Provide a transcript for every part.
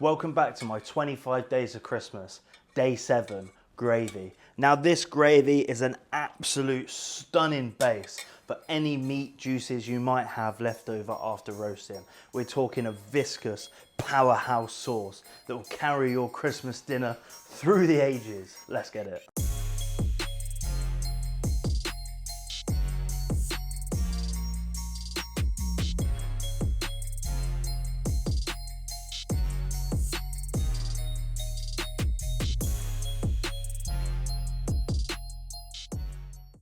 Welcome back to my 25 days of Christmas, day 7, gravy. Now this gravy is an absolute stunning base for any meat juices you might have left over after roasting. We're talking a viscous powerhouse sauce that will carry your Christmas dinner through the ages. Let's get it.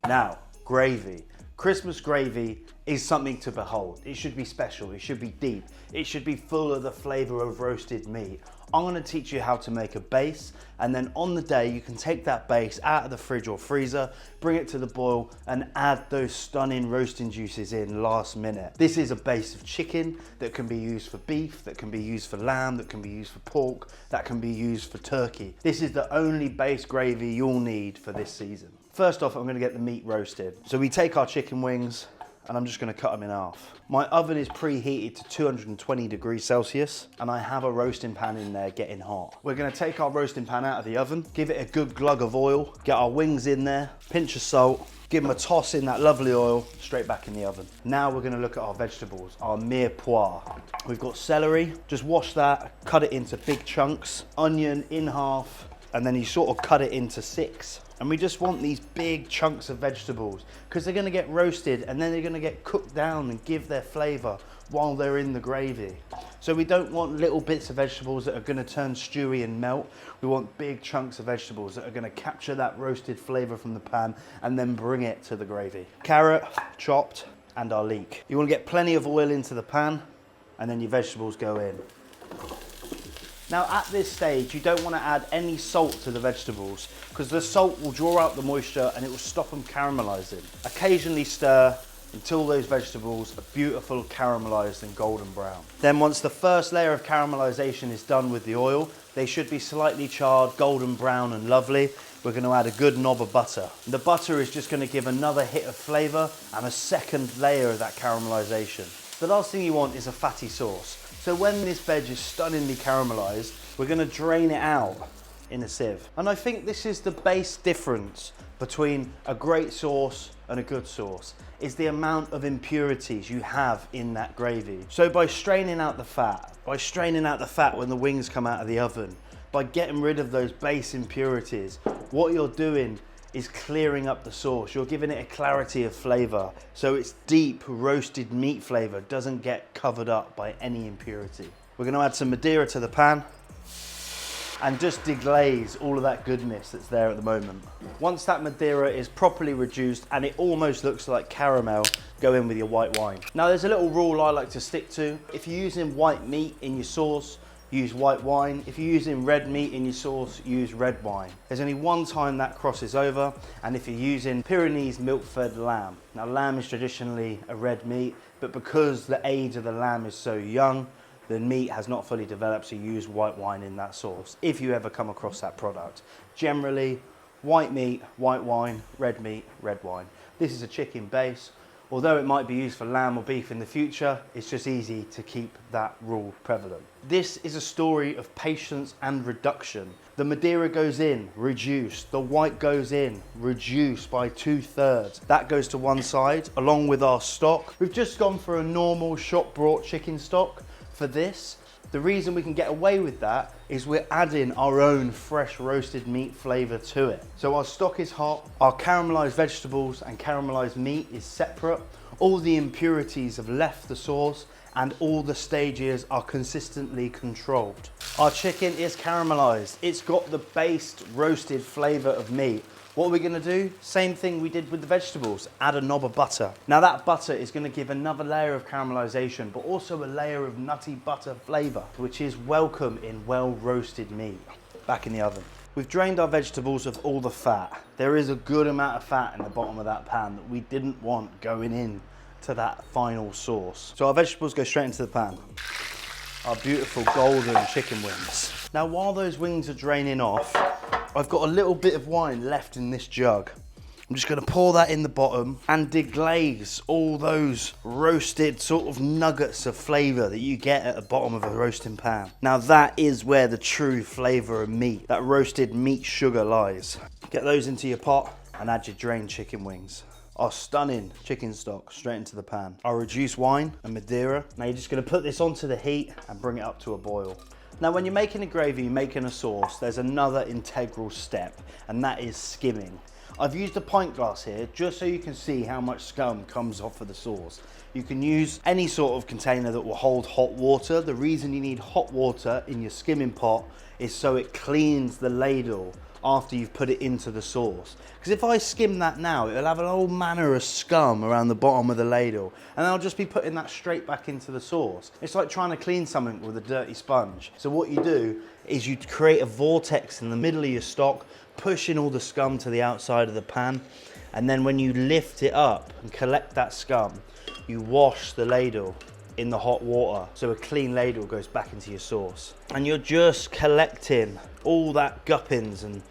Now, gravy. Christmas gravy is something to behold. It should be special, it should be deep, it should be full of the flavor of roasted meat. I'm gonna teach you how to make a base, and then on the day you can take that base out of the fridge or freezer, bring it to the boil and add those stunning roasting juices in last minute. This is a base of chicken that can be used for beef, that can be used for lamb, that can be used for pork, that can be used for turkey. This is the only base gravy you'll need for this season. First off, I'm gonna get the meat roasted. So we take our chicken wings and I'm just gonna cut them in half. My oven is preheated to 220 degrees Celsius and I have a roasting pan in there getting hot. We're gonna take our roasting pan out of the oven, give it a good glug of oil, get our wings in there, pinch of salt, give them a toss in that lovely oil, straight back in the oven. Now we're gonna look at our vegetables, our mirepoix. We've got celery, just wash that, cut it into big chunks, onion in half, and then you sort of cut it into 6. And we just want these big chunks of vegetables because they're gonna get roasted and then they're gonna get cooked down and give their flavor while they're in the gravy. So we don't want little bits of vegetables that are gonna turn stewy and melt. We want big chunks of vegetables that are gonna capture that roasted flavor from the pan and then bring it to the gravy. Carrot, chopped, and our leek. You wanna get plenty of oil into the pan and then your vegetables go in. Now at this stage, you don't want to add any salt to the vegetables because the salt will draw out the moisture and it will stop them caramelizing. Occasionally stir until those vegetables are beautiful, caramelized and golden brown. Then once the first layer of caramelization is done with the oil, they should be slightly charred, golden brown and lovely. We're going to add a good knob of butter. The butter is just going to give another hit of flavor and a second layer of that caramelization. The last thing you want is a fatty sauce. So when this veg is stunningly caramelized, we're gonna drain it out in a sieve. And I think this is the base difference between a great sauce and a good sauce, is the amount of impurities you have in that gravy. So by straining out the fat, when the wings come out of the oven, by getting rid of those base impurities, what you're doing is clearing up the sauce. You're giving it a clarity of flavor. So its deep roasted meat flavor doesn't get covered up by any impurity. We're gonna add some Madeira to the pan and just deglaze all of that goodness that's there at the moment. Once that Madeira is properly reduced and it almost looks like caramel, go in with your white wine. Now there's a little rule I like to stick to. If you're using white meat in your sauce, use white wine. If you're using red meat in your sauce, use red wine. There's only one time that crosses over, and if you're using Pyrenees milk-fed lamb. Now lamb is traditionally a red meat, but because the age of the lamb is so young, the meat has not fully developed, so use white wine in that sauce, if you ever come across that product. Generally, white meat, white wine, red meat, red wine. This is a chicken base. Although it might be used for lamb or beef in the future, it's just easy to keep that rule prevalent. This is a story of patience and reduction. The Madeira goes in, reduced. The white goes in, reduced by 2/3. That goes to one side, along with our stock. We've just gone for a normal shop brought chicken stock for this. The reason we can get away with that is we're adding our own fresh roasted meat flavor to it. So our stock is hot, our caramelized vegetables and caramelized meat is separate. All the impurities have left the sauce and all the stages are consistently controlled. Our chicken is caramelized. It's got the based roasted flavor of meat. What are we gonna do? Same thing we did with the vegetables, add a knob of butter. Now that butter is gonna give another layer of caramelization, but also a layer of nutty butter flavor, which is welcome in well-roasted meat. Back in the oven. We've drained our vegetables of all the fat. There is a good amount of fat in the bottom of that pan that we didn't want going in to that final sauce. So our vegetables go straight into the pan. Our beautiful golden chicken wings. Now while those wings are draining off, I've got a little bit of wine left in this jug. I'm just gonna pour that in the bottom and deglaze all those roasted sort of nuggets of flavor that you get at the bottom of a roasting pan. Now that is where the true flavor of meat, that roasted meat sugar lies. Get those into your pot and add your drained chicken wings. Our stunning chicken stock straight into the pan. Our reduced wine and Madeira. Now you're just gonna put this onto the heat and bring it up to a boil. Now when you're making a gravy, you're making a sauce, there's another integral step, and that is skimming. I've used a pint glass here just so you can see how much scum comes off of the sauce. You can use any sort of container that will hold hot water. The reason you need hot water in your skimming pot is so it cleans the ladle after you've put it into the sauce. Because if I skim that now, it'll have an whole manner of scum around the bottom of the ladle, and I'll just be putting that straight back into the sauce. It's like trying to clean something with a dirty sponge. So what you do is you create a vortex in the middle of your stock, pushing all the scum to the outside of the pan, and then when you lift it up and collect that scum, you wash the ladle in the hot water, so a clean ladle goes back into your sauce. And you're just collecting all that guppings and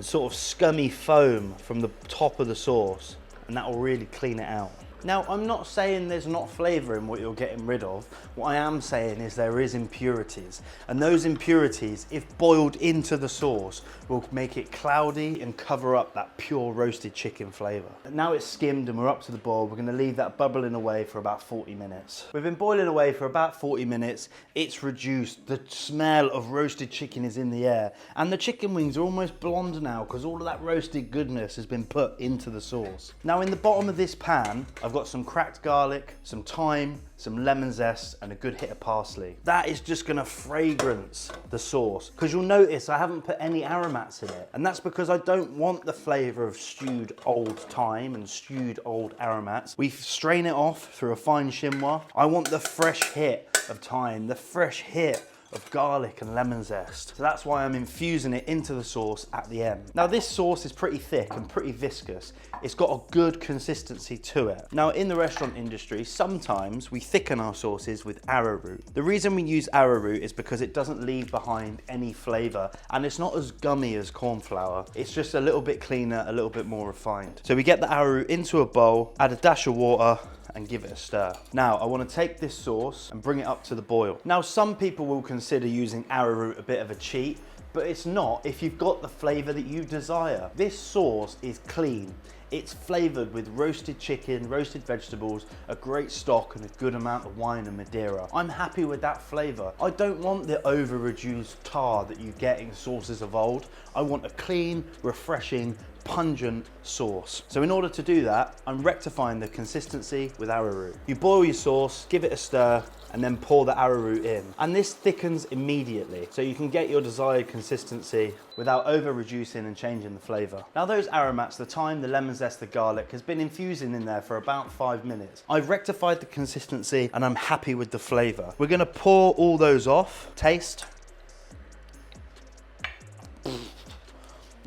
sort of scummy foam from the top of the sauce, and that will really clean it out. Now, I'm not saying there's not flavour in what you're getting rid of. What I am saying is there is impurities, and those impurities, if boiled into the sauce, will make it cloudy and cover up that pure roasted chicken flavour. Now it's skimmed and we're up to the boil, we're going to leave that bubbling away for about 40 minutes. We've been boiling away for about 40 minutes. It's reduced. The smell of roasted chicken is in the air, and the chicken wings are almost blonde now because all of that roasted goodness has been put into the sauce. Now in the bottom of this pan, I've got some cracked garlic, some thyme, some lemon zest, and a good hit of parsley. That is just gonna fragrance the sauce, because you'll notice I haven't put any aromats in it, and that's because I don't want the flavor of stewed old thyme and stewed old aromats. We strain it off through a fine chinois. I want the fresh hit of thyme, the fresh hit of garlic and lemon zest. So that's why I'm infusing it into the sauce at the end. Now this sauce is pretty thick and pretty viscous. It's got a good consistency to it. Now in the restaurant industry, sometimes we thicken our sauces with arrowroot. The reason we use arrowroot is because it doesn't leave behind any flavor, and it's not as gummy as corn flour. It's just a little bit cleaner, a little bit more refined. So we get the arrowroot into a bowl, add a dash of water, and give it a stir. Now I want to take this sauce and bring it up to the boil. Now some people will consider using arrowroot a bit of a cheat, but it's not if you've got the flavor that you desire. This sauce is clean. It's flavored with roasted chicken, roasted vegetables, a great stock, and a good amount of wine and Madeira. I'm happy with that flavor. I don't want the over-reduced tar that you get in sauces of old. I want a clean, refreshing, pungent sauce. So in order to do that, I'm rectifying the consistency with arrowroot. You boil your sauce, give it a stir, and then pour the arrowroot in. And this thickens immediately, so you can get your desired consistency without over reducing and changing the flavor. Now those aromats, the thyme, the lemon zest, the garlic, has been infusing in there for about 5 minutes. I've rectified the consistency and I'm happy with the flavor. We're gonna pour all those off. Taste.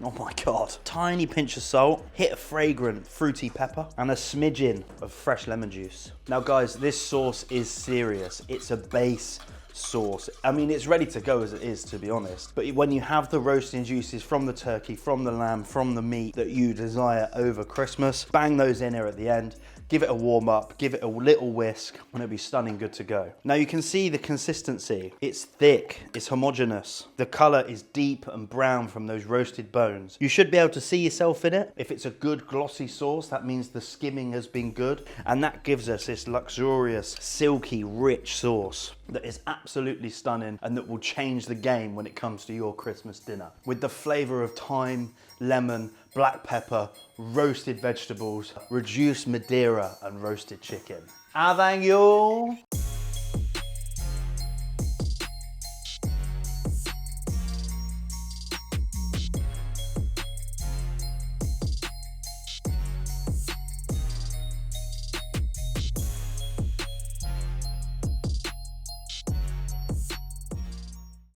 Oh my God. Tiny pinch of salt, hit of fragrant fruity pepper, and a smidgen of fresh lemon juice. Now guys, this sauce is serious. It's a base sauce. I mean, it's ready to go as it is, to be honest. But when you have the roasting juices from the turkey, from the lamb, from the meat that you desire over Christmas, bang those in here at the end. Give it a warm up, give it a little whisk, and it'll be stunning good to go. Now you can see the consistency. It's thick, it's homogeneous. The color is deep and brown from those roasted bones. You should be able to see yourself in it. If it's a good glossy sauce, that means the skimming has been good, and that gives us this luxurious, silky, rich sauce that is absolutely stunning and that will change the game when it comes to your Christmas dinner. With the flavor of thyme, lemon, black pepper, roasted vegetables, reduced Madeira, and roasted chicken. Thank you.